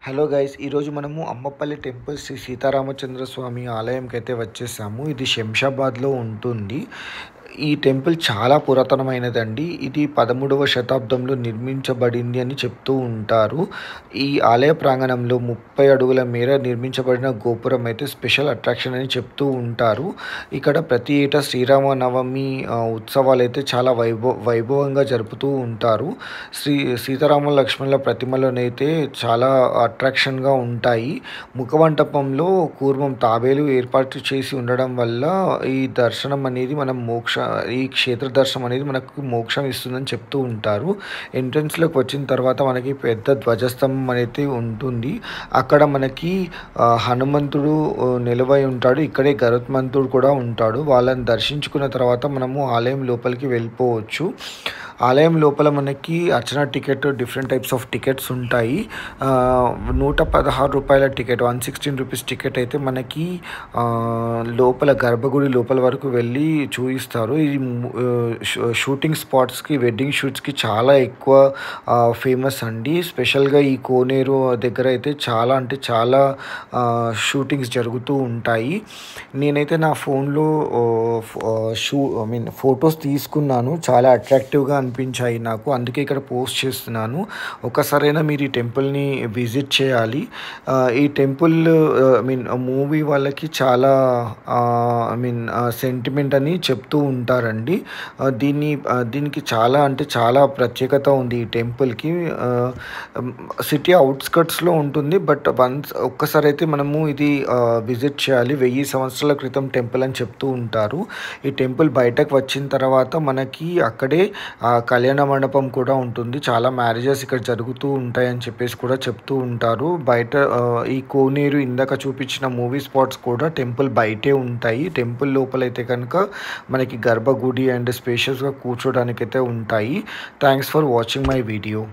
Hello guys, ఈరోజు మనము Ammapalli temple Shri Sitaramachandra స్వామి ఆలయంకైతే వచ్చేసాము. ఇది శంషాబాద్లో ఉంటుంది. ఈ టెంపుల్ చాలా పురాతనమైనదండి. ఇది 13వ శతాబ్దంలో నిర్మించబడింది అని చెప్తూ ఉంటారు. ఈ ఆలయ ప్రాంగణంలో 30 అడుగుల మేర నిర్మించబడిన గోపురం అయితే స్పెషల్ అట్రాక్షన్ అని చెప్తూ ఉంటారు. ఇక్కడ ప్రతి ఏటా శ్రీరామనవమి ఉత్సవాలు అయితే చాలా వైభవంగా జరుపుతూ ఉంటారు. సీతారామ లక్ష్మణుల ప్రతిమలోనైతే చాలా అట్రాక్షన్గా ఉంటాయి. ముఖమంటపంలో పూర్వం తాబేలు ఏర్పాటు చేసి ఉండడం వల్ల ఈ దర్శనం అనేది ఈ క్షేత్ర దర్శనం అనేది మనకు మోక్షం ఇస్తుందని చెప్తూ ఉంటారు. ఎంట్రన్స్లోకి వచ్చిన తర్వాత మనకి పెద్ద ధ్వజస్తంభం అనేది ఉంటుంది. అక్కడ మనకి హనుమంతుడు నిలవై ఉంటాడు. ఇక్కడే గరుత్మంతుడు కూడా ఉంటాడు. వాళ్ళని దర్శించుకున్న తర్వాత మనము ఆలయం లోపలికి వెళ్ళిపోవచ్చు. ఆలయం లోపల మనకి అర్చన ticket, different types of tickets ఉంటాయి. 116 రూపాయల టికెట్, 116 రూపీస్ టికెట్ అయితే మనకి లోపల గర్భగుడి లోపల వరకు వెళ్ళి చూపిస్తారు. ఇది షూటింగ్ స్పాట్స్కి, వెడ్డింగ్ షూట్స్కి చాలా ఎక్కువ ఫేమస్ అండి. స్పెషల్గా ఈ కోనేరు దగ్గర అయితే చాలా షూటింగ్స్ జరుగుతూ ఉంటాయి. నేనైతే నా ఫోన్లో ఫొటోస్ తీసుకున్నాను. చాలా అట్రాక్టివ్గా అనిపించాయి నాకు. అందుకే ఇక్కడ పోస్ట్ చేస్తున్నాను. ఒకసారైనా మీరు ఈ టెంపుల్ని విజిట్ చేయాలి. ఈ టెంపుల్ మూవీ వాళ్ళకి చాలా సెంటిమెంట్ అని చెప్తూ ఉంటారండి. దీనికి చాలా ప్రత్యేకత ఉంది ఈ టెంపుల్కి. సిటీ అవుట్స్కట్స్లో ఉంటుంది. బట్ ఒక్కసారి అయితే మనము ఇది విజిట్ చేయాలి. 1000 సంవత్సరాల క్రితం టెంపుల్ అని చెప్తూ ఉంటారు. ఈ టెంపుల్ బయటకు వచ్చిన తర్వాత మనకి అక్కడే కళ్యాణ మండపం కూడా ఉంటుంది. చాలా మ్యారేజెస్ ఇక్కడ జరుగుతూ ఉంటాయని చెప్పేసి కూడా చెప్తూ ఉంటారు. బయట ఈ కోనేరు ఇందాక చూపించిన మూవీ స్పాట్స్ కూడా టెంపుల్ బయటే ఉంటాయి. టెంపుల్ లోపలైతే కనుక మనకి గర్భగుడి అండ్ స్పేషియస్గా కూర్చోడానికి అయితే ఉంటాయి. Thanks for watching my video.